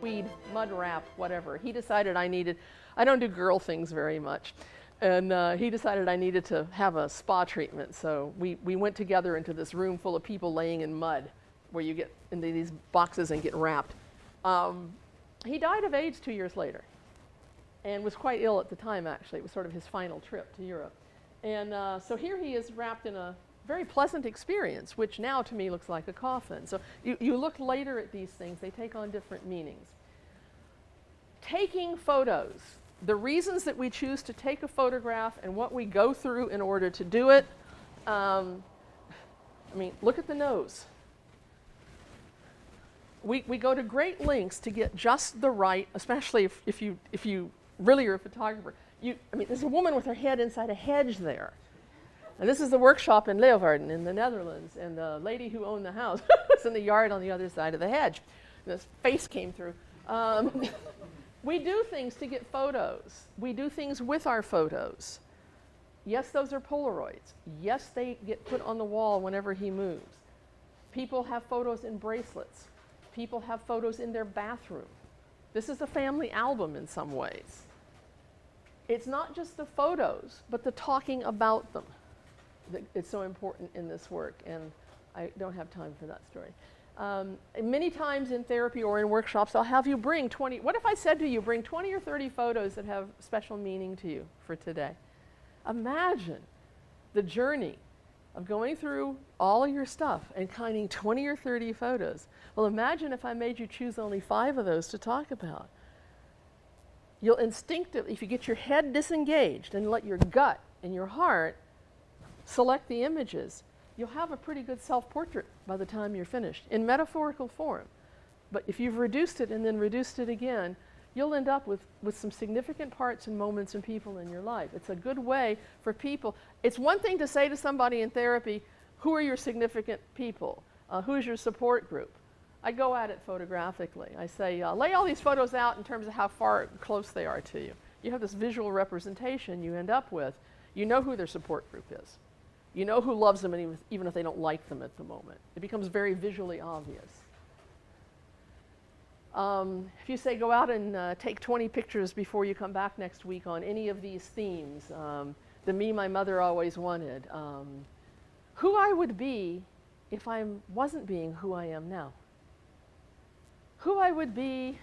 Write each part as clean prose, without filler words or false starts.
tweed, mud wrap, whatever. He decided I don't do girl things very much. And he decided I needed to have a spa treatment. So we went together into this room full of people laying in mud where you get into these boxes and get wrapped. He died of AIDS 2 years later and was quite ill at the time, actually. It was sort of his final trip to Europe. And so here he is wrapped in a very pleasant experience, which now to me looks like a coffin. So you look later at these things, they take on different meanings. Taking photos, the reasons that we choose to take a photograph and what we go through in order to do it. I mean, look at the nose. We go to great lengths to get just the right, especially if you really are a photographer. I mean, there's a woman with her head inside a hedge there. And this is the workshop in Leeuwarden in the Netherlands. And the lady who owned the house was in the yard on the other side of the hedge. And this face came through. We do things to get photos. We do things with our photos. Yes, those are Polaroids. Yes, they get put on the wall whenever he moves. People have photos in bracelets. People have photos in their bathroom. This is a family album in some ways. It's not just the photos, but the talking about them. It's so important in this work, and I don't have time for that story. Many times in therapy or in workshops, I'll have you bring 20, what if I said to you, bring 20 or 30 photos that have special meaning to you for today? Imagine the journey of going through all of your stuff and finding 20 or 30 photos. Well, imagine if I made you choose only 5 of those to talk about. You'll instinctively, if you get your head disengaged and let your gut and your heart select the images, you'll have a pretty good self-portrait by the time you're finished, in metaphorical form. But if you've reduced it and then reduced it again, you'll end up with some significant parts and moments and people in your life. It's a good way for people. It's one thing to say to somebody in therapy, who are your significant people? Who's your support group? I go at it photographically. I say, lay all these photos out in terms of how far close they are to you. You have this visual representation you end up with. You know who their support group is. You know who loves them, and even if they don't like them at the moment. It becomes very visually obvious. If you say go out and take 20 pictures before you come back next week on any of these themes, the me my mother always wanted, who I would be if I wasn't being who I am now. Who I would be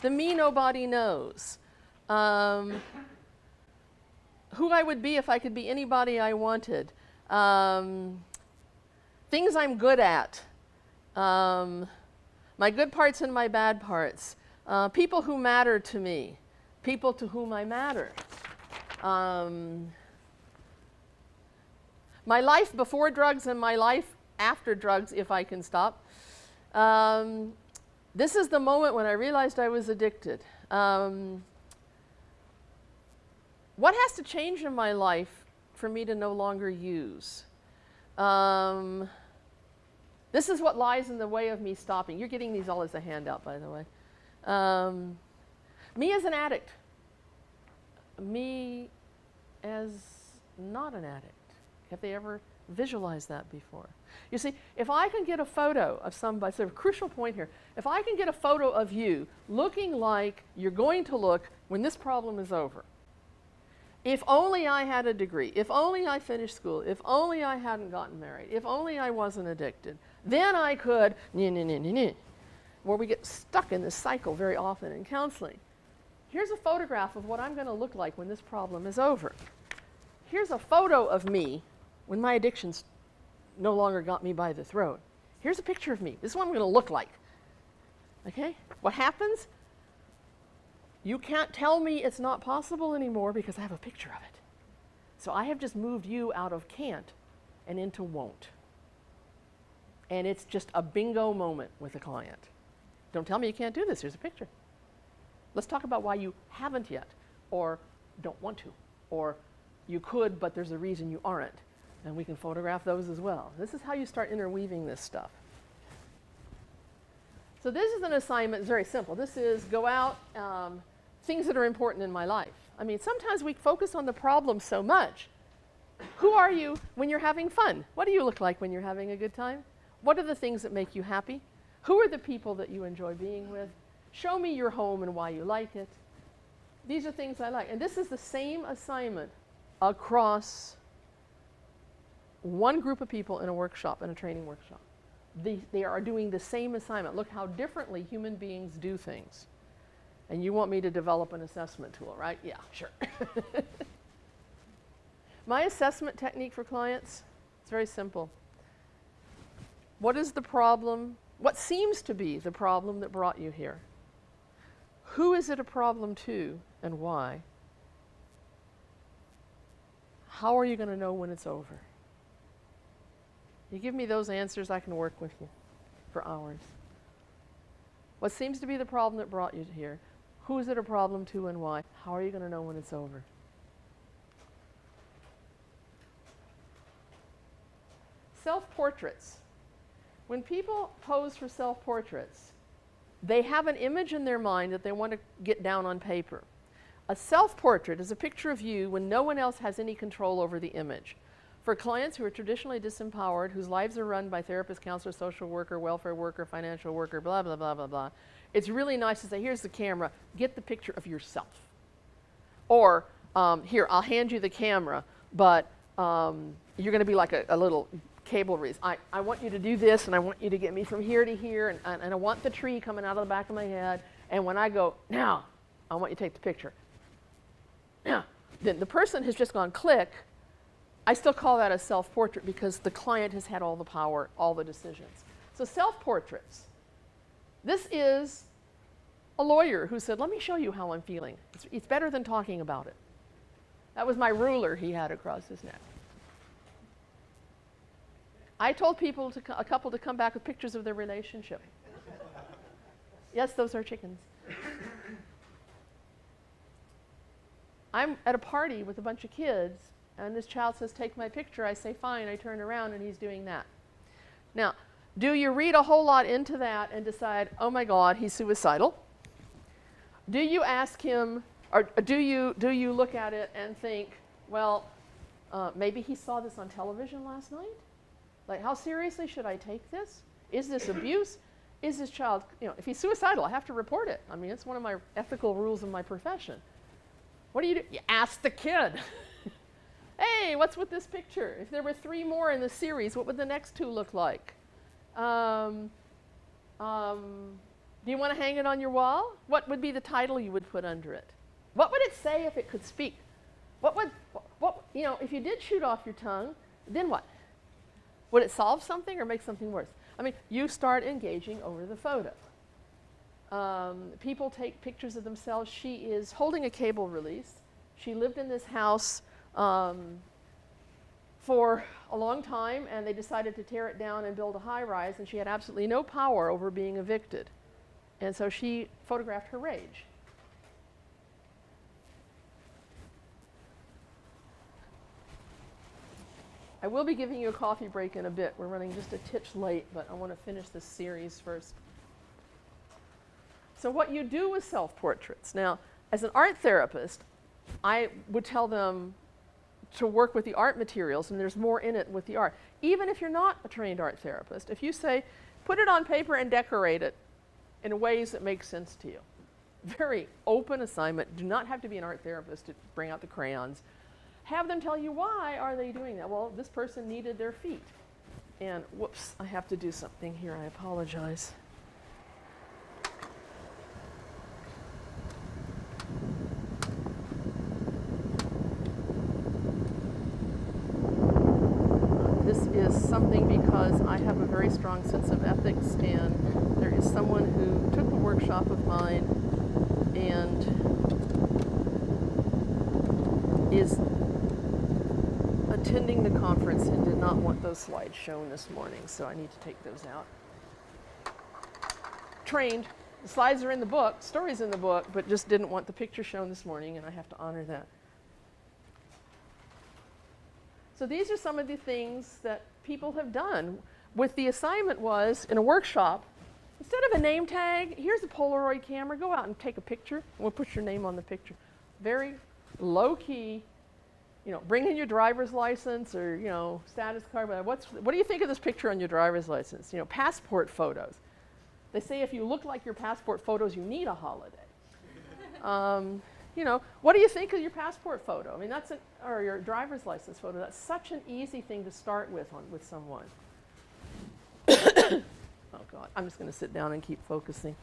the me nobody knows. Who I would be if I could be anybody I wanted. Things I'm good at. My good parts and my bad parts. People who matter to me. People to whom I matter. My life before drugs and my life after drugs, if I can stop. This is the moment when I realized I was addicted. What has to change in my life for me to no longer use? This is what lies in the way of me stopping. You're getting these all as a handout, by the way. Me as an addict. Me as not an addict. Have they ever visualized that before? You see, if I can get a photo of somebody, so a crucial point here, if I can get a photo of you looking like you're going to look when this problem is over, if only I had a degree, if only I finished school, if only I hadn't gotten married, if only I wasn't addicted, then I could, where we get stuck in this cycle very often in counseling. Here's a photograph of what I'm going to look like when this problem is over. Here's a photo of me when my addictions no longer got me by the throat. Here's a picture of me. This is what I'm going to look like. Okay? What happens? You can't tell me it's not possible anymore because I have a picture of it. So I have just moved you out of can't and into won't. And it's just a bingo moment with a client. Don't tell me you can't do this. Here's a picture. Let's talk about why you haven't yet, or don't want to, or you could, but there's a reason you aren't. And we can photograph those as well. This is how you start interweaving this stuff. So this is an assignment, it's very simple. This is go out, things that are important in my life. I mean, sometimes we focus on the problem so much Who are you when you're having fun? What do you look like when you're having a good time? What are the things that make you happy? Who are the people that you enjoy being with? Show me your home and why you like it. These are things I like. And this is the same assignment across one group of people in a workshop, in a training workshop. They are doing the same assignment. Look how differently human beings do things. And you want me to develop an assessment tool, right? Yeah, sure. My assessment technique for clients, it's very simple. What is the problem? What seems to be the problem that brought you here? Who is it a problem to and why? How are you going to know when it's over? You give me those answers, I can work with you for hours. What seems to be the problem that brought you here? Who is it a problem to and why? How are you going to know when it's over? Self-portraits. When people pose for self-portraits, they have an image in their mind that they want to get down on paper. A self-portrait is a picture of you when no one else has any control over the image. For clients who are traditionally disempowered, whose lives are run by therapist, counselor, social worker, welfare worker, financial worker, blah, blah, blah, blah, blah, it's really nice to say, here's the camera, get the picture of yourself. Or, here, I'll hand you the camera, but you're going to be like a little cable release. I want you to do this, and I want you to get me from here to here, and I want the tree coming out of the back of my head, and when I go, now, I want you to take the picture. Now, then the person has just gone click. I still call that a self-portrait because the client has had all the power, all the decisions. So self-portraits. This is a lawyer who said, let me show you how I'm feeling. It's better than talking about it. That was my ruler he had across his neck. I told people, a couple, to come back with pictures of their relationship. Yes, those are chickens. I'm at a party with a bunch of kids, and this child says, take my picture. I say, fine. I turn around, and he's doing that. Now, do you read a whole lot into that and decide, oh my God, he's suicidal? Do you ask him, or do you look at it and think, well, maybe he saw this on television last night? Like, how seriously should I take this? Is this abuse? Is this child, if he's suicidal, I have to report it. I mean, it's one of my ethical rules of my profession. What do? You ask the kid. Hey, what's with this picture? If there were 3 more in the series, what would the next 2 look like? Do you want to hang it on your wall? What would be the title you would put under it? What would it say if it could speak? If you did shoot off your tongue, then what? Would it solve something or make something worse? I mean, you start engaging over the photo. People take pictures of themselves. She is holding a cable release. She lived in this house for a long time, and they decided to tear it down and build a high-rise, and she had absolutely no power over being evicted. And so she photographed her rage. I will be giving you a coffee break in a bit. We're running just a titch late, but I want to finish this series first. So what you do with self-portraits. Now, as an art therapist, I would tell them to work with the art materials, and there's more in it with the art. Even if you're not a trained art therapist, if you say, put it on paper and decorate it in ways that make sense to you. Very open assignment. Do not have to be an art therapist to bring out the crayons. Have them tell you why are they doing that. Well, this person needed their feet. And whoops, I have to do something here. I apologize. This is something because I have a very strong sense of ethics, and there is someone who took a workshop of mine and is attending the conference and did not want those slides shown this morning, so I need to take those out. Trained. The slides are in the book, stories in the book, but just didn't want the picture shown this morning, and I have to honor that. So these are some of the things that people have done. With the assignment was, in a workshop, instead of a name tag, here's a Polaroid camera, go out and take a picture, and we'll put your name on the picture. Very low-key, bring in your driver's license or, status card. What do you think of this picture on your driver's license? Passport photos. They say if you look like your passport photos, you need a holiday. What do you think of your passport photo? I mean, or your driver's license photo. That's such an easy thing to start with someone. Oh God, I'm just going to sit down and keep focusing.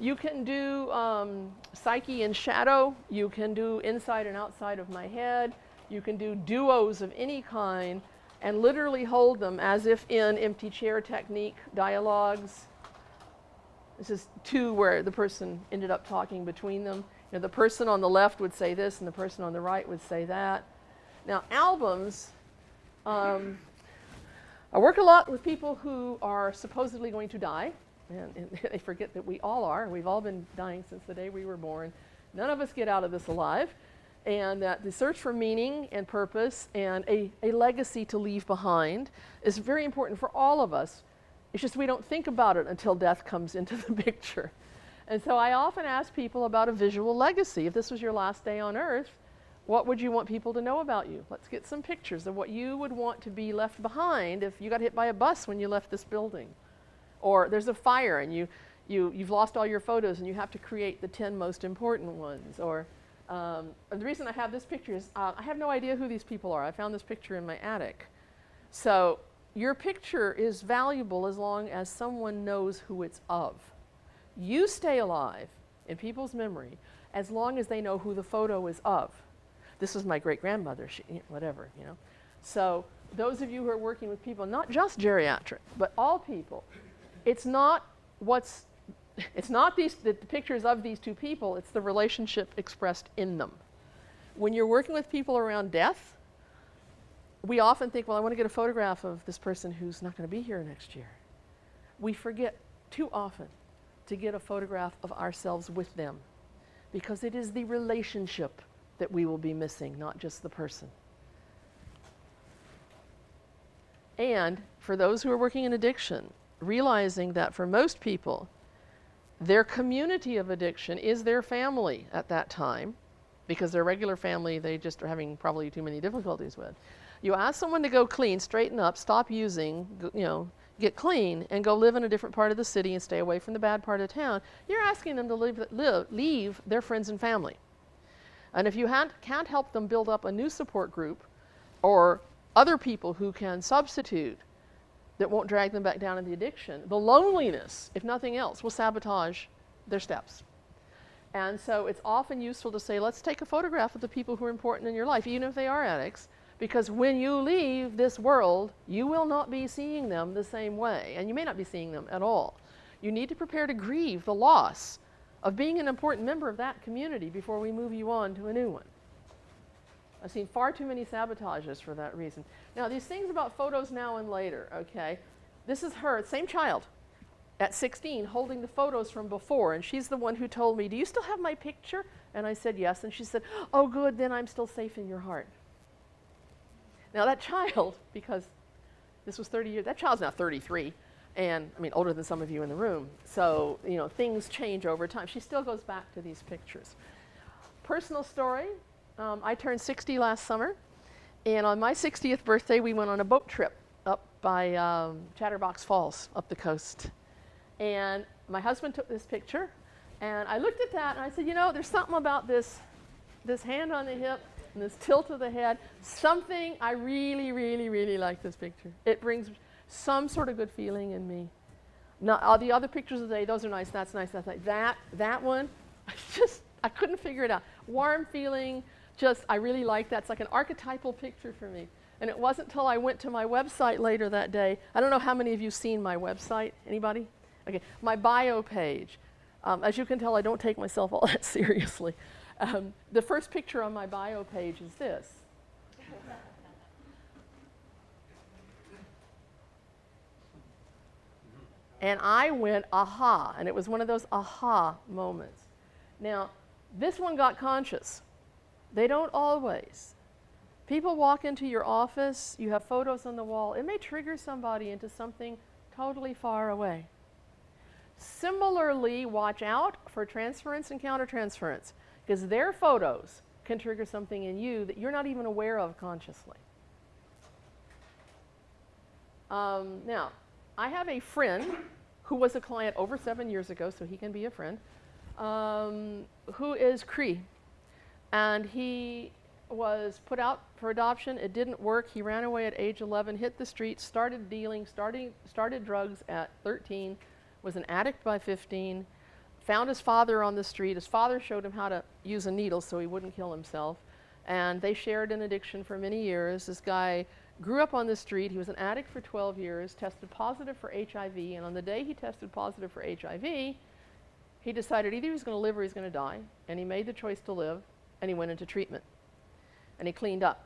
You can do psyche and shadow. You can do inside and outside of my head. You can do duos of any kind and literally hold them as if in empty chair technique dialogues. This is two where the person ended up talking between them. The person on the left would say this and the person on the right would say that. Now, albums, I work a lot with people who are supposedly going to die. And they forget that we all are. We've all been dying since the day we were born. None of us get out of this alive. And that the search for meaning and purpose and a legacy to leave behind is very important for all of us. It's just we don't think about it until death comes into the picture. And so I often ask people about a visual legacy. If this was your last day on Earth, what would you want people to know about you? Let's get some pictures of what you would want to be left behind if you got hit by a bus when you left this building. Or there's a fire and you've lost all your photos and you have to create the 10 most important ones. Or the reason I have this picture is I have no idea who these people are. I found this picture in my attic. So your picture is valuable as long as someone knows who it's of. You stay alive in people's memory as long as they know who the photo is of. This was my great-grandmother, whatever, So those of you who are working with people, not just geriatric, but all people, it's not the pictures of these two people, it's the relationship expressed in them. When you're working with people around death, we often think, well, I want to get a photograph of this person who's not going to be here next year. We forget too often to get a photograph of ourselves with them because it is the relationship that we will be missing, not just the person. And for those who are working in addiction, realizing that for most people, their community of addiction is their family at that time, because their regular family they just are having probably too many difficulties with. You ask someone to go clean, straighten up, stop using, get clean, and go live in a different part of the city and stay away from the bad part of town, you're asking them to leave their friends and family. And if you can't help them build up a new support group or other people who can substitute that won't drag them back down in the addiction, the loneliness, if nothing else, will sabotage their steps. And so it's often useful to say, let's take a photograph of the people who are important in your life, even if they are addicts, because when you leave this world, you will not be seeing them the same way, and you may not be seeing them at all. You need to prepare to grieve the loss of being an important member of that community before we move you on to a new one. I've seen far too many sabotages for that reason. Now, these things about photos now and later, okay? This is her, same child, at 16, holding the photos from before, and she's the one who told me, do you still have my picture? And I said, yes, and she said, oh, good, then I'm still safe in your heart. Now, that child, because this was 30 years, that child's now 33, and, I mean, older than some of you in the room, so, things change over time. She still goes back to these pictures. Personal story. I turned 60 last summer, and on my 60th birthday, we went on a boat trip up by Chatterbox Falls, up the coast. And my husband took this picture, and I looked at that, and I said, there's something about this hand on the hip and this tilt of the head, something I really, really, really like this picture. It brings some sort of good feeling in me. Not all the other pictures of the day, those are nice, that's nice, that's nice. That one, I couldn't figure it out. Warm feeling. I really like that. It's like an archetypal picture for me. And it wasn't until I went to my website later that day. I don't know how many of you have seen my website. Anybody? Okay, my bio page. As you can tell, I don't take myself all that seriously. The first picture on my bio page is this. And I went, aha, and it was one of those aha moments. Now, this one got conscious. They don't always. People walk into your office, you have photos on the wall, it may trigger somebody into something totally far away. Similarly, watch out for transference and countertransference, because their photos can trigger something in you that you're not even aware of consciously. Now, I have a friend who was a client over 7 years ago, so he can be a friend, who is Cree. And he was put out for adoption. It didn't work. He ran away at age 11, hit the streets, started dealing, started drugs at 13, was an addict by 15, found his father on the street. His father showed him how to use a needle so he wouldn't kill himself. And they shared an addiction for many years. This guy grew up on the street. He was an addict for 12 years, tested positive for HIV, and on the day he tested positive for HIV, he decided either he was going to live or he's going to die, and he made the choice to live, and he went into treatment, and he cleaned up.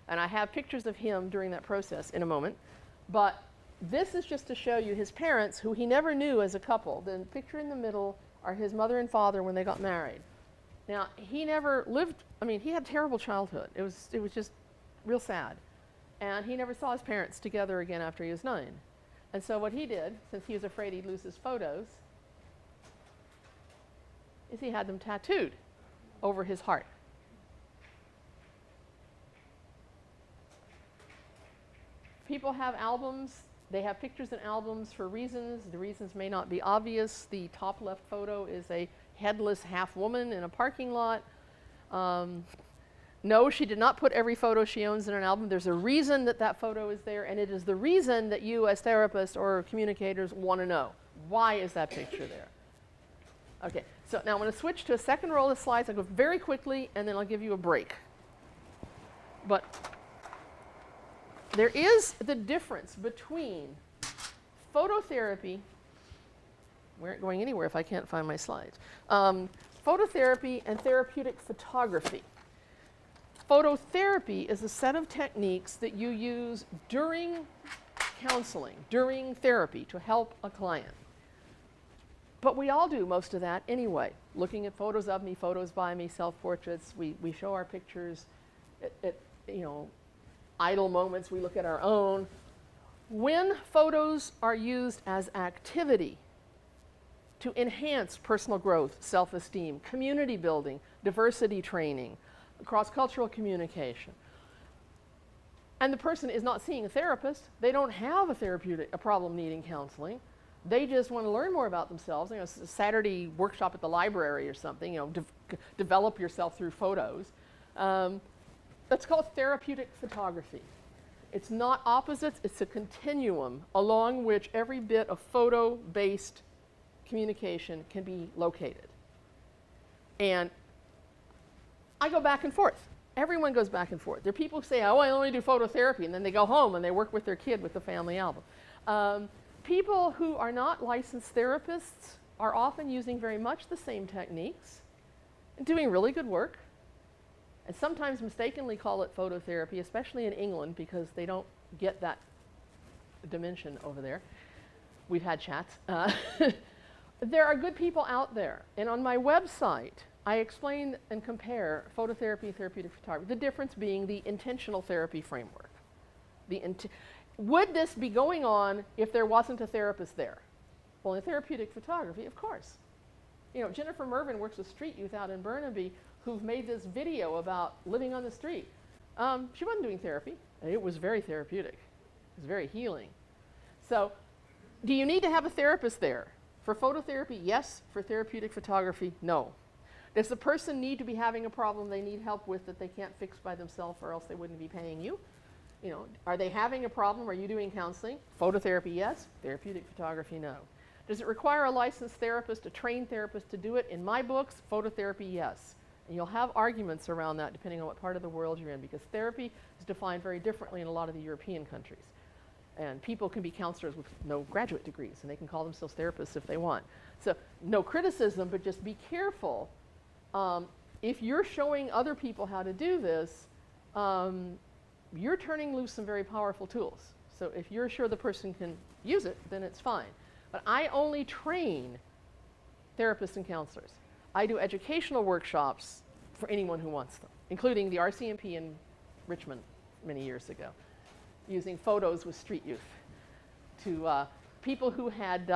And I have pictures of him during that process in a moment, but this is just to show you his parents, who he never knew as a couple. The picture in the middle are his mother and father when they got married. Now, he never lived, I mean, he had a terrible childhood. It was just real sad. And he never saw his parents together again after he was 9. And so what he did, since he was afraid he'd lose his photos, is he had them tattooed over his heart. People have albums. They have pictures in albums for reasons. The reasons may not be obvious. The top left photo is a headless half woman in a parking lot. No, she did not put every photo she owns in an album. There's a reason that that photo is there, and it is the reason that you as therapists or communicators want to know. Why is that picture there? Okay, so now I'm going to switch to a second roll of slides. I'll go very quickly, and then I'll give you a break. But there is the difference between phototherapy. We aren't going anywhere if I can't find my slides. Phototherapy and therapeutic photography. Phototherapy is a set of techniques that you use during counseling, during therapy, to help a client. But we all do most of that anyway. Looking at photos of me, photos by me, self-portraits. We show our pictures at idle moments. We look at our own. When photos are used as activity to enhance personal growth, self-esteem, community building, diversity training, cross-cultural communication, and the person is not seeing a therapist, they don't have a problem needing counseling, they just want to learn more about themselves, a Saturday workshop at the library or something, develop yourself through photos. That's called therapeutic photography. It's not opposites, it's a continuum along which every bit of photo-based communication can be located. And I go back and forth. Everyone goes back and forth. There are people who say, oh, I only do phototherapy, and then they go home and they work with their kid with the family album. People who are not licensed therapists are often using very much the same techniques and doing really good work, and sometimes mistakenly call it phototherapy, especially in England, because they don't get that dimension over there. We've had chats. There are good people out there, and on my website, I explain and compare phototherapy and therapeutic photography, the difference being the intentional therapy framework. Would this be going on if there wasn't a therapist there? Well, in therapeutic photography, of course. Jennifer Mervyn works with street youth out in Burnaby who've made this video about living on the street. She wasn't doing therapy, and it was very therapeutic. It was very healing. So, do you need to have a therapist there? For phototherapy, yes. For therapeutic photography, no. Does the person need to be having a problem they need help with that they can't fix by themselves, or else they wouldn't be paying you? Are they having a problem? Are you doing counseling? Phototherapy, yes. Therapeutic photography, no. Does it require a licensed therapist, a trained therapist to do it? In my books, phototherapy, yes. And you'll have arguments around that depending on what part of the world you're in, because therapy is defined very differently in a lot of the European countries. And people can be counselors with no graduate degrees, and they can call themselves therapists if they want. So no criticism, but just be careful. If you're showing other people how to do this, you're turning loose some very powerful tools. So if you're sure the person can use it, then it's fine. But I only train therapists and counselors. I do educational workshops for anyone who wants them, including the RCMP in Richmond many years ago, using photos with street youth to people who had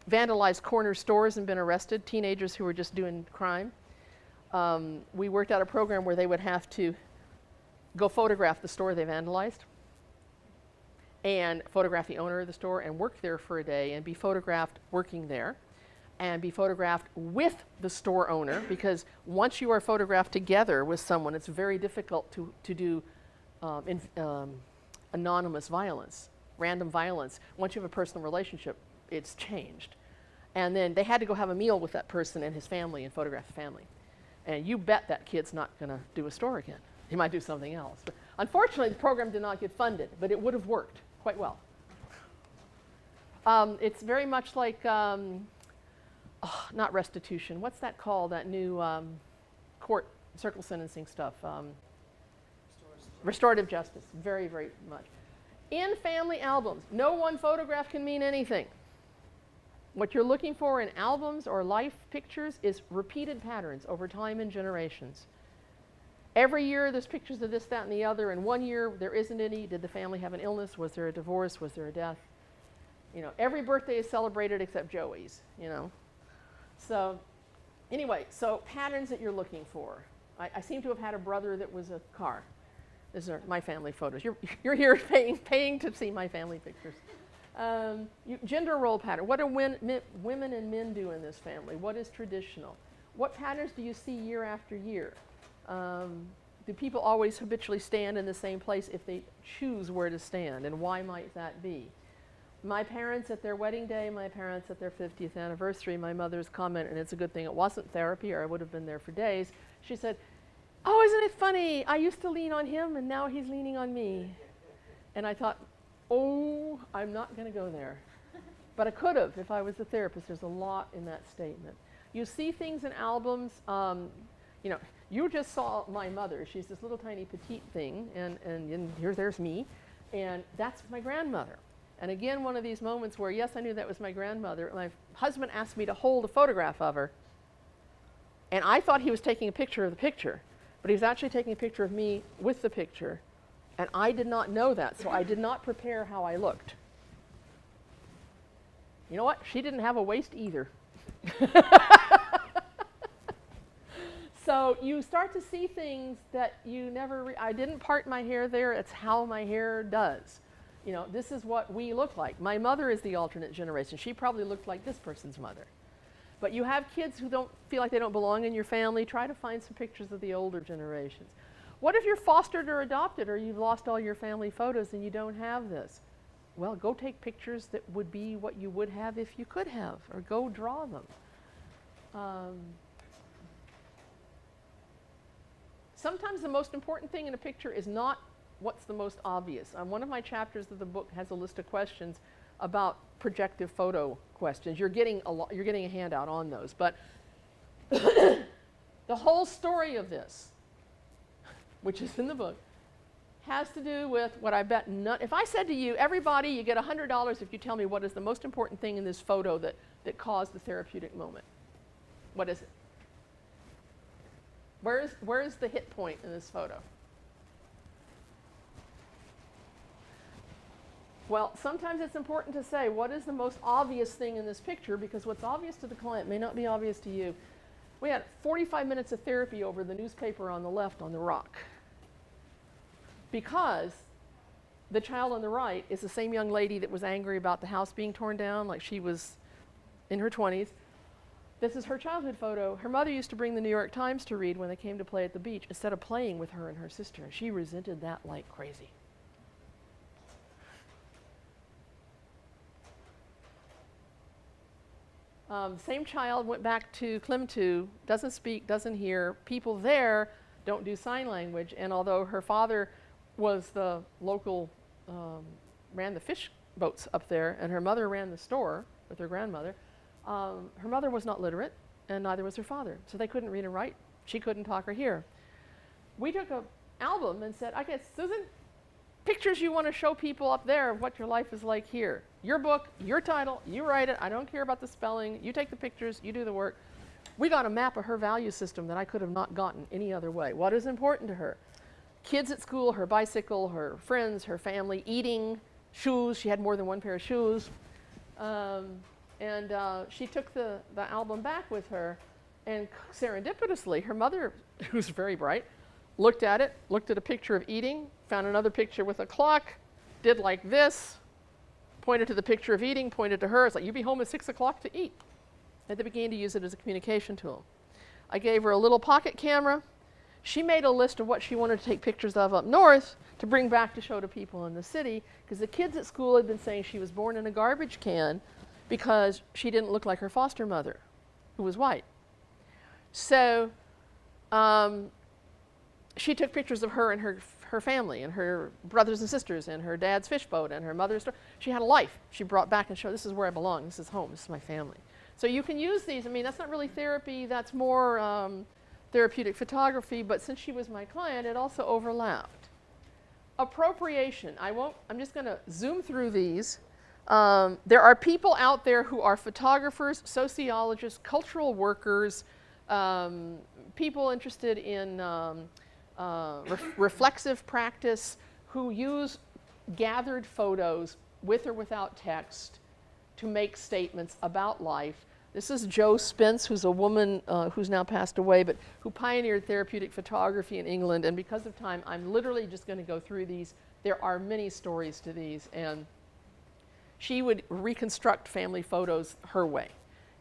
vandalized corner stores and been arrested, teenagers who were just doing crime. We worked out a program where they would have to go photograph the store they vandalized and photograph the owner of the store and work there for a day and be photographed working there and be photographed with the store owner, because once you are photographed together with someone, it's very difficult to do anonymous violence, random violence. Once you have a personal relationship, it's changed. And then they had to go have a meal with that person and his family and photograph the family. And you bet that kid's not going to do a store again. He might do something else. But unfortunately, the program did not get funded, but it would have worked quite well. It's very much like, not restitution. What's that called, that new court circle sentencing stuff? Restorative justice, very, very much. In family albums, no one photograph can mean anything. What you're looking for in albums or life pictures is repeated patterns over time and generations. Every year there's pictures of this, that, and the other, and 1 year there isn't any. Did the family have an illness? Was there a divorce? Was there a death? You know, every birthday is celebrated except Joey's, you know. So anyway, so patterns that you're looking for. I seem to have had a brother that was a car. These are my family photos. You're here paying to see my family pictures. Gender role pattern. What do women and men do in this family? What is traditional? What patterns do you see year after year? Do people always habitually stand in the same place if they choose where to stand, and why might that be? My parents at their wedding day, my parents at their 50th anniversary, my mother's comment, and it's a good thing it wasn't therapy or I would have been there for days, she said, "Oh, isn't it funny? I used to lean on him and now he's leaning on me." And I thought, oh, I'm not going to go there. But I could have if I was a therapist. There's a lot in that statement. You see things in albums. You know, you just saw my mother. She's this little tiny petite thing, and there's me, and that's my grandmother. And again, one of these moments where, yes, I knew that was my grandmother. My husband asked me to hold a photograph of her, and I thought he was taking a picture of the picture, but he was actually taking a picture of me with the picture, and I did not know that, so I did not prepare how I looked. You know what? She didn't have a waist either. So you start to see things that you never, I didn't part my hair there, it's how my hair does. You know, this is what we look like. My mother is the alternate generation. She probably looked like this person's mother. But you have kids who don't feel like they don't belong in your family. Try to find some pictures of the older generations. What if you're fostered or adopted, or you've lost all your family photos and you don't have this? Well, go take pictures that would be what you would have if you could have, or go draw them. Sometimes the most important thing in a picture is not what's the most obvious. One of my chapters of the book has a list of questions about projective photo questions. You're getting a handout on those, but the whole story of this, which is in the book, has to do with what I bet if I said to you, everybody, you get $100 if you tell me what is the most important thing in this photo that caused the therapeutic moment. What is it? Where is the hit point in this photo? Well, sometimes it's important to say, what is the most obvious thing in this picture? Because what's obvious to the client may not be obvious to you. We had 45 minutes of therapy over the newspaper on the left on the rock. Because the child on the right is the same young lady that was angry about the house being torn down, like she was in her 20s. This is her childhood photo. Her mother used to bring the New York Times to read when they came to play at the beach instead of playing with her and her sister. She resented that like crazy. Same child went back to Klimtu, doesn't speak, doesn't hear. People there don't do sign language, and although her father was the local, ran the fish boats up there, and her mother ran the store with her grandmother, her mother was not literate, and neither was her father. So they couldn't read and write. She couldn't talk or hear. We took an album and said, okay, Susan, pictures you want to show people up there of what your life is like here. Your book, your title, you write it. I don't care about the spelling. You take the pictures, you do the work. We got a map of her value system that I could have not gotten any other way. What is important to her? Kids at school, her bicycle, her friends, her family, eating, shoes. She had more than one pair of shoes. She took the album back with her, and serendipitously, her mother, who's very bright, looked at it, looked at a picture of eating, found another picture with a clock, did like this, pointed to the picture of eating, pointed to her. It's like, you be home at 6 o'clock to eat. And they began to use it as a communication tool. I gave her a little pocket camera. She made a list of what she wanted to take pictures of up north to bring back to show to people in the city, because the kids at school had been saying she was born in a garbage can because she didn't look like her foster mother, who was white. So she took pictures of her and her family and her brothers and sisters and her dad's fish boat and her mother's. She had a life she brought back and showed, this is where I belong, this is home, this is my family. So you can use these. I mean, that's not really therapy, that's more therapeutic photography, but since she was my client, it also overlapped. Appropriation. I'm just going to zoom through these. There are people out there who are photographers, sociologists, cultural workers, people interested in reflexive practice, who use gathered photos with or without text to make statements about life. This is Jo Spence, who's a woman who's now passed away, but who pioneered therapeutic photography in England. And because of time, I'm literally just going to go through these. There are many stories to these. And she would reconstruct family photos her way.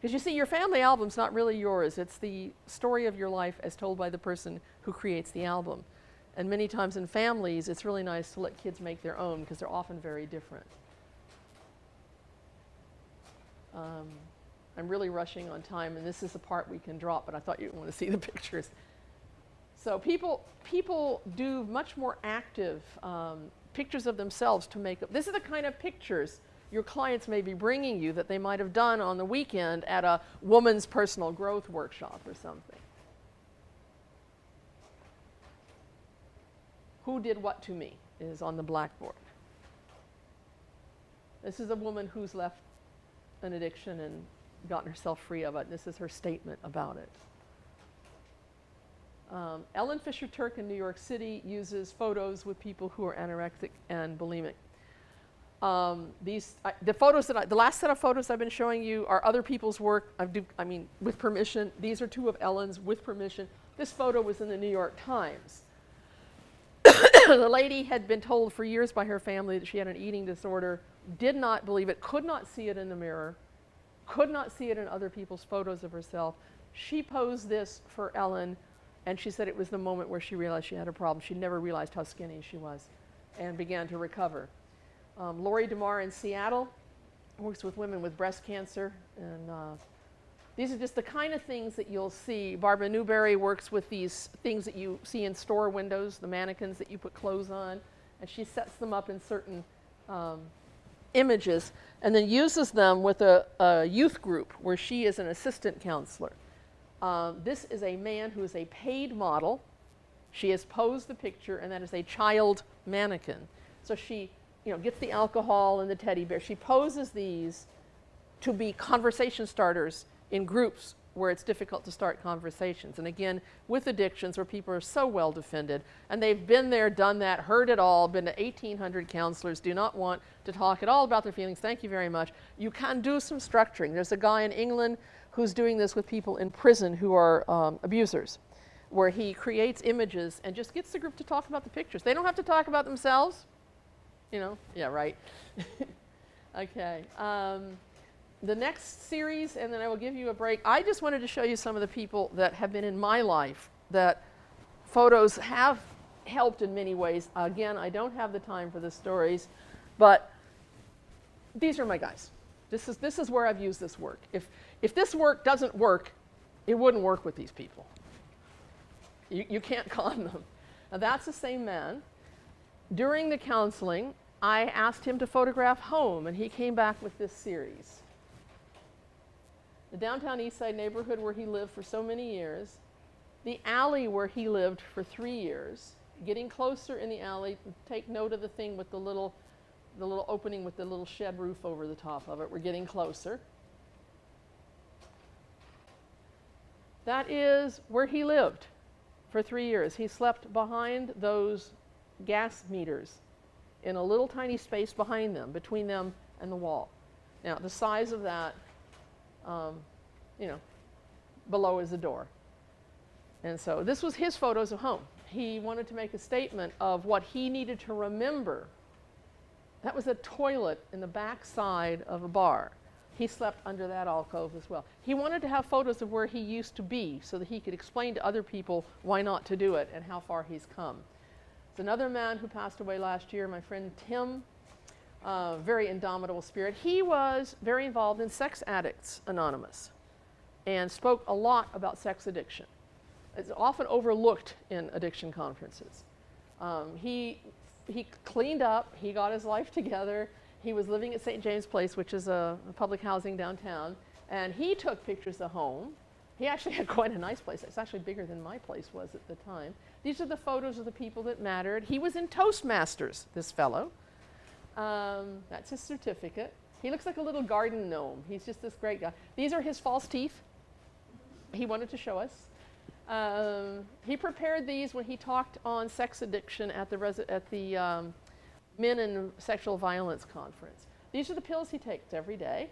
Because you see, your family album's not really yours. It's the story of your life as told by the person who creates the album. And many times in families, it's really nice to let kids make their own, because they're often very different. I'm really rushing on time, and this is the part we can drop, but I thought you'd want to see the pictures. So people do much more active pictures of themselves to make up. This is the kind of pictures your clients may be bringing you that they might have done on the weekend at a woman's personal growth workshop or something. Who did what to me is on the blackboard. This is a woman who's left an addiction and gotten herself free of it. This is her statement about it. Ellen Fisher Turk in New York City uses photos with people who are anorexic and bulimic. The last set of photos I've been showing you are other people's work. I mean, with permission. These are two of Ellen's with permission. This photo was in the New York Times. The lady had been told for years by her family that she had an eating disorder, did not believe it, could not see it in the mirror, could not see it in other people's photos of herself. She posed this for Ellen, and she said it was the moment where she realized she had a problem. She never realized how skinny she was and began to recover. Lori DeMar in Seattle works with women with breast cancer, and these are just the kind of things that you'll see. Barbara Newberry works with these things that you see in store windows, the mannequins that you put clothes on, and she sets them up in certain images and then uses them with a youth group where she is an assistant counselor. This is a man who is a paid model. She has posed the picture, and that is a child mannequin. So she gets the alcohol and the teddy bear. She poses these to be conversation starters in groups where it's difficult to start conversations. And again, with addictions where people are so well defended, and they've been there, done that, heard it all, been to 1,800 counselors, do not want to talk at all about their feelings. Thank you very much. You can do some structuring. There's a guy in England who's doing this with people in prison who are abusers, where he creates images and just gets the group to talk about the pictures. They don't have to talk about themselves. Yeah, right. Okay. The next series, and then I will give you a break. I just wanted to show you some of the people that have been in my life that photos have helped in many ways. Again, I don't have the time for the stories, but these are my guys. This is where I've used this work. If this work doesn't work, it wouldn't work with these people. You can't con them. Now that's the same man. During the counseling, I asked him to photograph home, and he came back with this series. The downtown East Side neighborhood where he lived for so many years, the alley where he lived for 3 years, getting closer in the alley. Take note of the thing with the little opening with the little shed roof over the top of it. We're getting closer. That is where he lived for 3 years. He slept behind those gas meters in a little tiny space behind them, between them and the wall. Now, the size of that, you know, below is the door. And so this was his photos of home. He wanted to make a statement of what he needed to remember. That was a toilet in the back side of a bar. He slept under that alcove as well. He wanted to have photos of where he used to be so that he could explain to other people why not to do it and how far he's come. There's another man who passed away last year, my friend Tim, very indomitable spirit. He was very involved in Sex Addicts Anonymous and spoke a lot about sex addiction. It's often overlooked in addiction conferences. He cleaned up, he got his life together. He was living at St. James Place, which is a public housing downtown, and he took pictures of home. He actually had quite a nice place. It's actually bigger than my place was at the time. These are the photos of the people that mattered. He was in Toastmasters, this fellow. That's his certificate. He looks like a little garden gnome. He's just this great guy. These are his false teeth. He wanted to show us. He prepared these when he talked on sex addiction at the Men and Sexual Violence Conference. These are the pills he takes every day.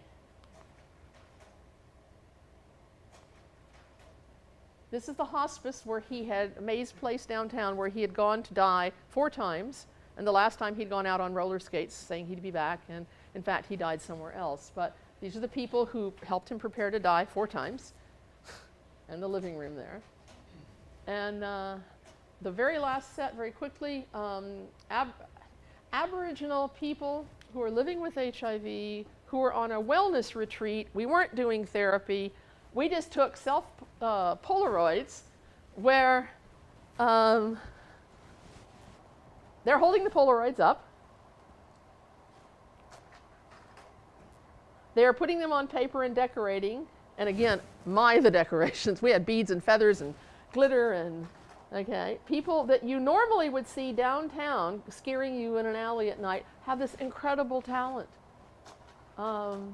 This is the hospice where he had Mays Place downtown, where he had gone to die 4 times, and the last time he'd gone out on roller skates saying he'd be back, and in fact he died somewhere else. But these are the people who helped him prepare to die 4 times, and the living room there. And the very last set, very quickly, Aboriginal people who are living with HIV, who are on a wellness retreat. We weren't doing therapy. We just took Polaroids where they're holding the Polaroids up. They're putting them on paper and decorating. And again, the decorations. We had beads and feathers and glitter and people that you normally would see downtown scaring you in an alley at night have this incredible talent. And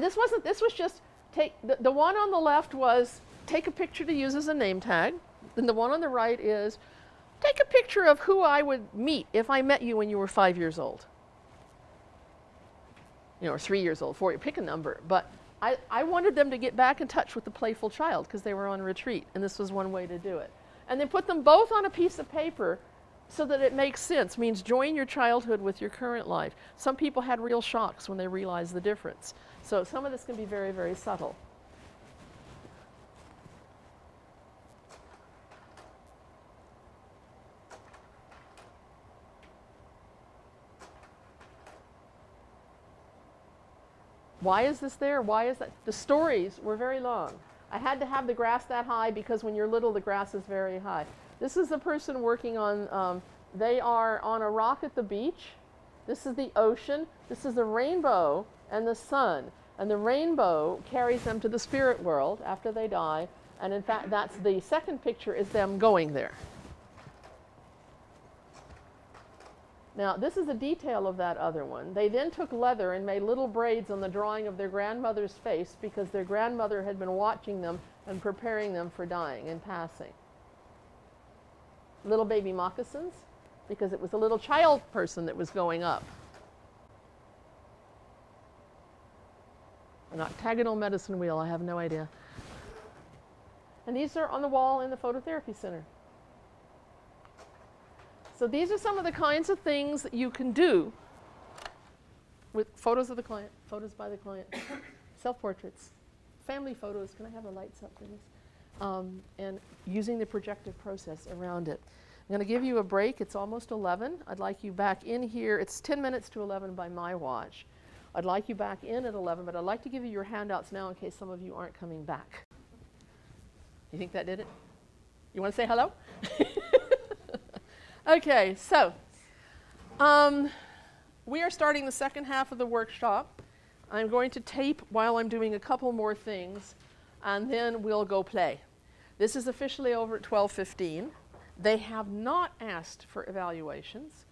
this was just the one on the left was take a picture to use as a name tag. Then the one on the right is take a picture of who I would meet if I met you when you were 5 years old. You know, or 3 years old, 4, pick a number. But I wanted them to get back in touch with the playful child because they were on retreat, and this was one way to do it. And then put them both on a piece of paper so that it makes sense, means join your childhood with your current life. Some people had real shocks when they realized the difference. So some of this can be very, very subtle. Why is this there? Why is that? The stories were very long. I had to have the grass that high because when you're little, the grass is very high. This is the person working on, they are on a rock at the beach. This is the ocean. This is the rainbow and the sun. And the rainbow carries them to the spirit world after they die. And in fact, that's the second picture is them going there. Now, this is a detail of that other one. They then took leather and made little braids on the drawing of their grandmother's face because their grandmother had been watching them and preparing them for dying and passing. Little baby moccasins, because it was a little child person that was going up. An octagonal medicine wheel, I have no idea. And these are on the wall in the phototherapy center. So these are some of the kinds of things that you can do with photos of the client, photos by the client, self-portraits, family photos. Can I have the lights up, please? And using the projective process around it. I'm going to give you a break. It's almost 11. I'd like you back in here. It's 10 minutes to 11 by my watch. I'd like you back in at 11, but I'd like to give you your handouts now in case some of you aren't coming back. You think that did it? You want to say hello? Okay, so we are starting the second half of the workshop. I'm going to tape while I'm doing a couple more things, and then we'll go play. This is officially over at 12:15. They have not asked for evaluations.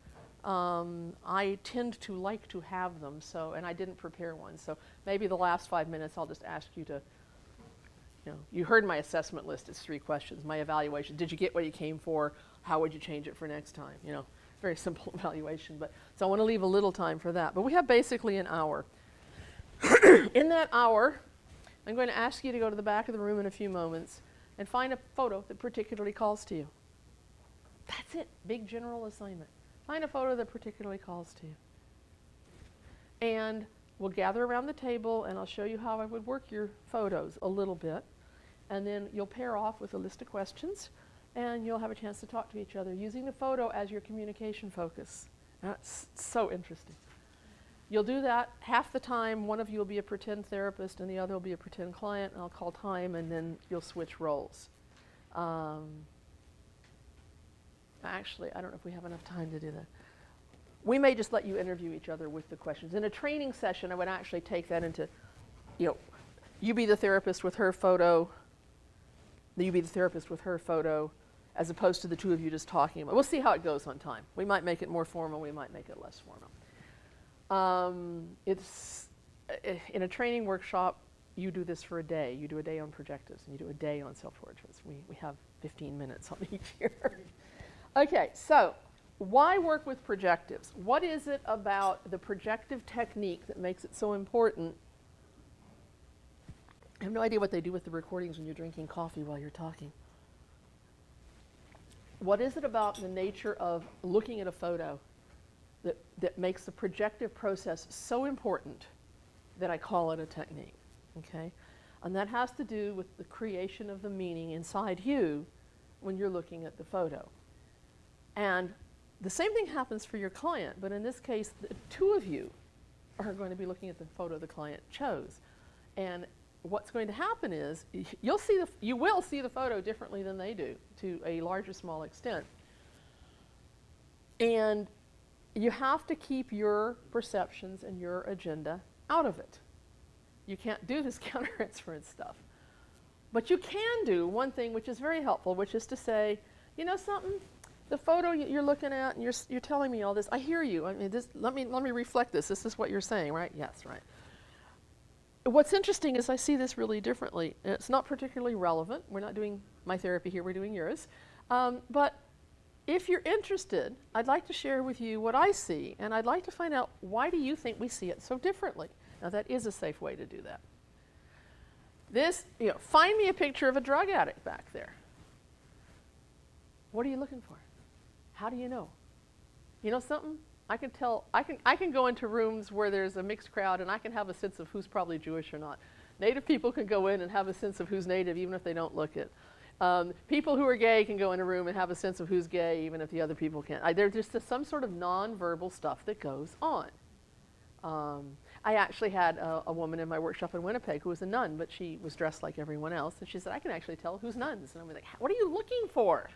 I tend to like to have them, and I didn't prepare one. So maybe the last 5 minutes I'll just ask you to, you heard my assessment list. It's 3 questions. My evaluation, did you get what you came for? How would you change it for next time? very simple evaluation, but so I want to leave a little time for that. But we have basically an hour. In that hour, I'm going to ask you to go to the back of the room in a few moments and find a photo that particularly calls to you. That's it, big general assignment. Find a photo that particularly calls to you. And we'll gather around the table and I'll show you how I would work your photos a little bit. And then you'll pair off with a list of questions and you'll have a chance to talk to each other using the photo as your communication focus. That's so interesting. You'll do that half the time. One of you will be a pretend therapist and the other will be a pretend client, and I'll call time and then you'll switch roles. Actually, I don't know if we have enough time to do that. We may just let you interview each other with the questions. In a training session, I would actually take that into, you be the therapist with her photo, you be the therapist with her photo, as opposed to the two of you just talking about it. We'll see how it goes on time. We might make it more formal, we might make it less formal. In a training workshop, you do this for a day. You do a day on projectives, and you do a day on self-portraits. We have 15 minutes on each here. Okay, so why work with projectives? What is it about the projective technique that makes it so important? I have no idea what they do with the recordings when you're drinking coffee while you're talking. What is it about the nature of looking at a photo that makes the projective process so important that I call it a technique, okay? And that has to do with the creation of the meaning inside you when you're looking at the photo. And the same thing happens for your client, but in this case, the two of you are going to be looking at the photo the client chose. And what's going to happen is you will see the photo differently than they do, to a large or small extent. And you have to keep your perceptions and your agenda out of it. You can't do this counter-inference stuff. But you can do one thing which is very helpful, which is to say, you know something? The photo you're looking at and you're telling me all this, I hear you. I mean, let me reflect this. This is what you're saying, right? Yes, right. What's interesting is I see this really differently. It's not particularly relevant. We're not doing my therapy here, we're doing yours. But if you're interested, I'd like to share with you what I see, and I'd like to find out, why do you think we see it so differently? Now that is a safe way to do that. This, find me a picture of a drug addict back there. What are you looking for? How do you know? You know something? I can tell, I can go into rooms where there's a mixed crowd and I can have a sense of who's probably Jewish or not. Native people can go in and have a sense of who's native even if they don't look it. People who are gay can go in a room and have a sense of who's gay even if the other people can't. There's just some sort of non-verbal stuff that goes on. I actually had a woman in my workshop in Winnipeg who was a nun, but she was dressed like everyone else, and she said, I can actually tell who's nuns. And I'm like, what are you looking for?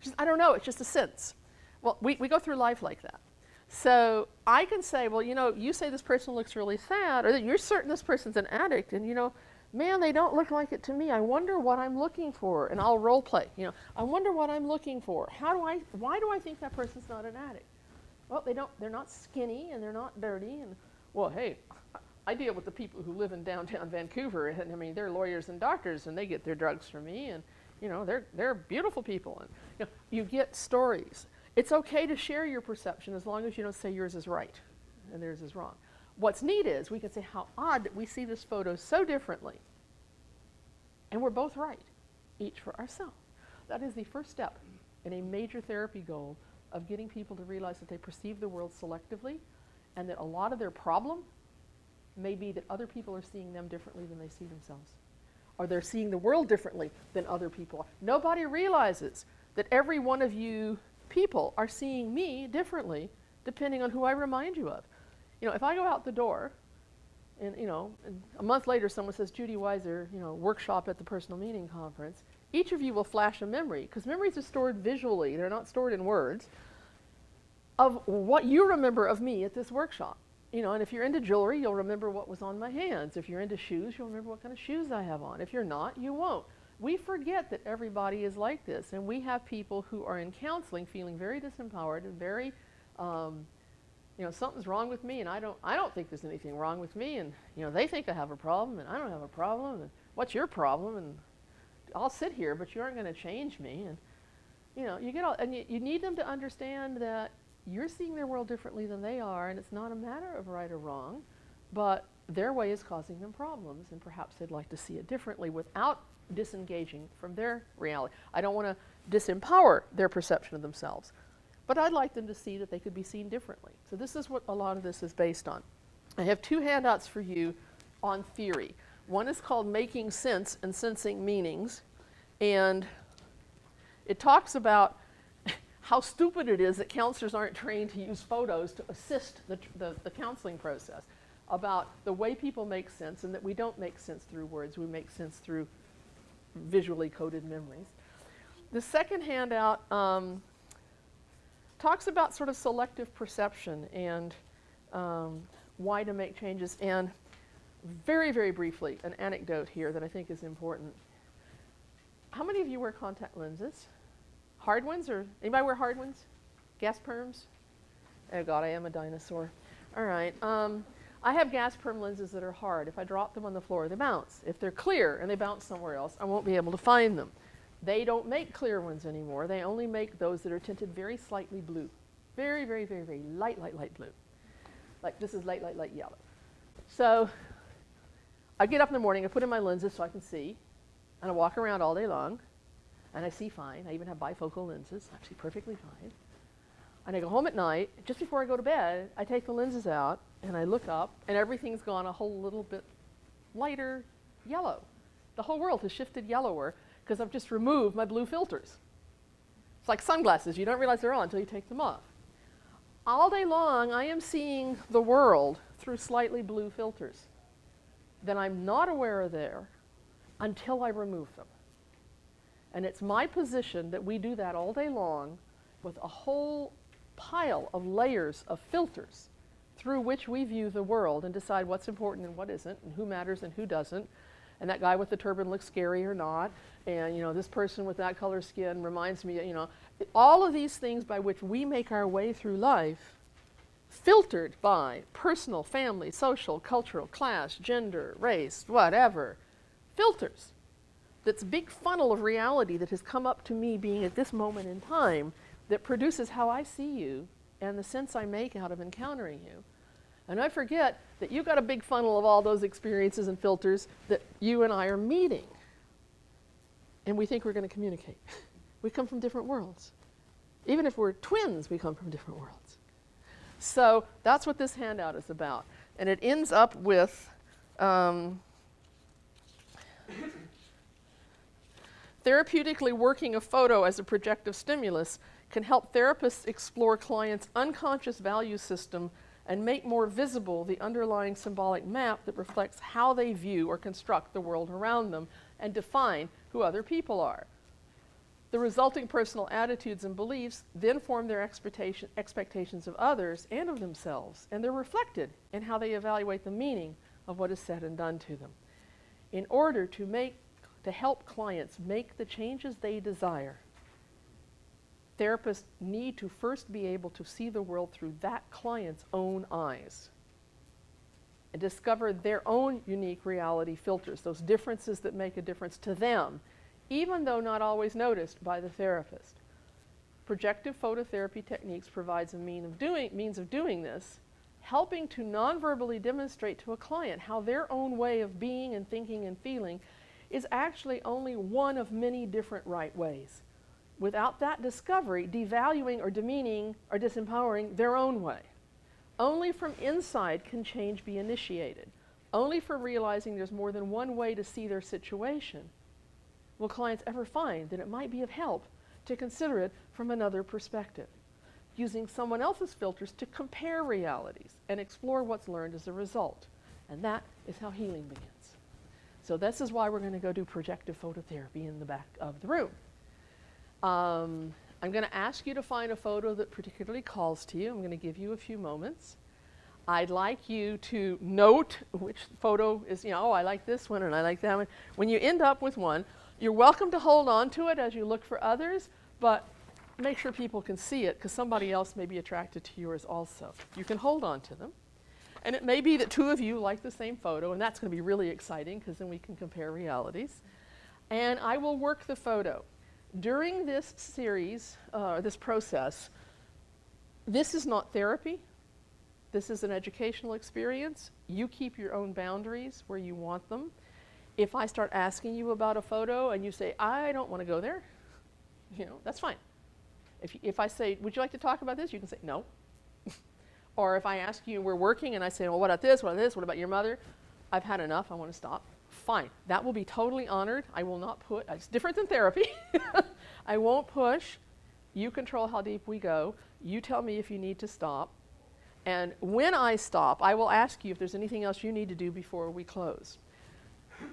She said, I don't know, it's just a sense. Well, we go through life like that. So I can say, well, you say this person looks really sad, or that you're certain this person's an addict, and man, they don't look like it to me. I wonder what I'm looking for, and I'll role play. I wonder what I'm looking for. Why do I think that person's not an addict? Well, they're not skinny and they're not dirty, and well, hey, I deal with the people who live in downtown Vancouver, and I mean, they're lawyers and doctors, and they get their drugs from me, and they're beautiful people, and you get stories. It's okay to share your perception as long as you don't say yours is right and theirs is wrong. What's neat is we can say how odd that we see this photo so differently, and we're both right, each for ourselves. That is the first step in a major therapy goal of getting people to realize that they perceive the world selectively, and that a lot of their problem may be that other people are seeing them differently than they see themselves, or they're seeing the world differently than other people. Nobody realizes that every one of you people are seeing me differently depending on who I remind you of. If I go out the door and a month later someone says, Judy Weiser, workshop at the Personal Meaning Conference, each of you will flash a memory, because memories are stored visually, they're not stored in words, of what you remember of me at this workshop. And if you're into jewelry, you'll remember what was on my hands. If you're into shoes, you'll remember what kind of shoes I have on. If you're not, you won't. We forget that everybody is like this, and we have people who are in counseling feeling very disempowered and very, something's wrong with me, and I don't think there's anything wrong with me, and they think I have a problem, and I don't have a problem, and what's your problem? And I'll sit here, but you aren't going to change me, and you get all, and you need them to understand that you're seeing their world differently than they are, and it's not a matter of right or wrong, but their way is causing them problems, and perhaps they'd like to see it differently without disengaging from their reality. I don't want to disempower their perception of themselves, but I'd like them to see that they could be seen differently. So this is what a lot of this is based on. I have 2 handouts for you on theory. One is called Making Sense and Sensing Meanings, and it talks about how stupid it is that counselors aren't trained to use photos to assist the counseling process, about the way people make sense, and that we don't make sense through words, we make sense through visually coded memories. The second handout talks about sort of selective perception and why to make changes, and very, very briefly, an anecdote here that I think is important. How many of you wear contact lenses? Hard ones, or anybody wear hard ones? Gas perms? Oh God, I am a dinosaur. All right. I have gas perm lenses that are hard. If I drop them on the floor, they bounce. If they're clear and they bounce somewhere else, I won't be able to find them. They don't make clear ones anymore. They only make those that are tinted very slightly blue. Very, very, very, very light, light, light blue. Like this is light, light, light yellow. So I get up in the morning, I put in my lenses so I can see, and I walk around all day long, and I see fine. I even have bifocal lenses. I see perfectly fine. And I go home at night. Just before I go to bed, I take the lenses out, and I look up, and everything's gone a whole little bit lighter yellow. The whole world has shifted yellower because I've just removed my blue filters. It's like sunglasses. You don't realize they're on until you take them off. All day long, I am seeing the world through slightly blue filters. Then I'm not aware of there until I remove them. And it's my position that we do that all day long with a whole pile of layers of filters through which we view the world and decide what's important and what isn't, and who matters and who doesn't. And that guy with the turban looks scary or not. And this person with that color skin reminds me, all of these things by which we make our way through life, filtered by personal, family, social, cultural, class, gender, race, whatever, filters. That's a big funnel of reality that has come up to me being at this moment in time that produces how I see you and the sense I make out of encountering you. And I forget that you've got a big funnel of all those experiences and filters that you and I are meeting. And we think we're going to communicate. We come from different worlds. Even if we're twins, we come from different worlds. So that's what this handout is about. And it ends up with therapeutically working a photo as a projective stimulus can help therapists explore clients' unconscious value system and make more visible the underlying symbolic map that reflects how they view or construct the world around them and define who other people are. The resulting personal attitudes and beliefs then form their expectations of others and of themselves, and they're reflected in how they evaluate the meaning of what is said and done to them. In order to help clients make the changes they desire, therapists need to first be able to see the world through that client's own eyes and discover their own unique reality filters, those differences that make a difference to them, even though not always noticed by the therapist. Projective phototherapy techniques provides a means of doing this, helping to non-verbally demonstrate to a client how their own way of being and thinking and feeling is actually only one of many different right ways. Without that discovery, devaluing or demeaning or disempowering their own way. Only from inside can change be initiated. Only from realizing there's more than one way to see their situation will clients ever find that it might be of help to consider it from another perspective, using someone else's filters to compare realities and explore what's learned as a result. And that is how healing begins. So this is why we're going to go do projective phototherapy in the back of the room. I'm going to ask you to find a photo that particularly calls to you. I'm going to give you a few moments. I'd like you to note which photo is, oh, I like this one and I like that one. When you end up with one, you're welcome to hold on to it as you look for others, but make sure people can see it because somebody else may be attracted to yours also. You can hold on to them. And it may be that 2 of you like the same photo, and that's going to be really exciting because then we can compare realities. And I will work the photo. During this series, this process, This is not therapy. This is an educational experience. You keep your own boundaries where you want them. If I start asking you about a photo and you say, I don't want to go there, you know, that's fine. If I say, would you like to talk about this? You can say, no. Or if I ask you, we're working, and I say, well, what about this, what about this, what about your mother? I've had enough, I want to stop. Fine, that will be totally honored. I will not put, it's different than therapy. I won't push. You control how deep we go. You tell me if you need to stop. And when I stop, I will ask you if there's anything else you need to do before we close.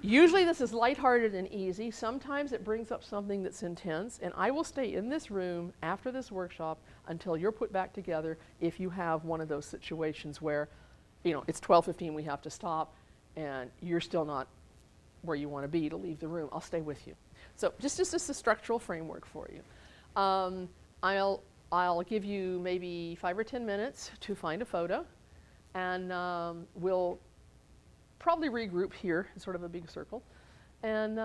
Usually this is lighthearted and easy. Sometimes it brings up something that's intense, and I will stay in this room after this workshop until you're put back together if you have one of those situations where, you know, it's 12:15, we have to stop, and you're still not where you want to be to leave the room. I'll stay with you. So just a structural framework for you. I'll give you maybe 5 or 10 minutes to find a photo, and we'll probably regroup here in sort of a big circle and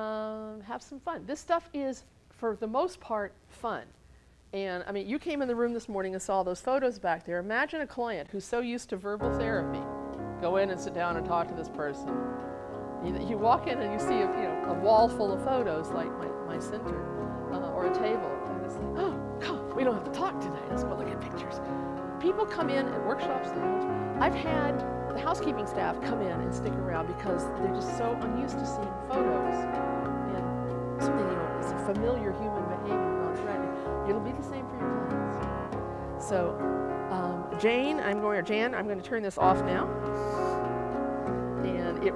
have some fun. This stuff is, for the most part, fun. And I mean, you came in the room this morning and saw those photos back there. Imagine a client who's so used to verbal therapy. Go in and sit down and talk to this person. You walk in and you see a wall full of photos like my center, or a table, and it's like, oh, God, we don't have to talk today. Let's go look at pictures. People come in at workshops. I've had the housekeeping staff come in and stick around because they're just so unused to seeing photos and something, it's a familiar human behavior non-threatening. It'll be the same for your clients. So, Jan, I'm going to turn this off now, and it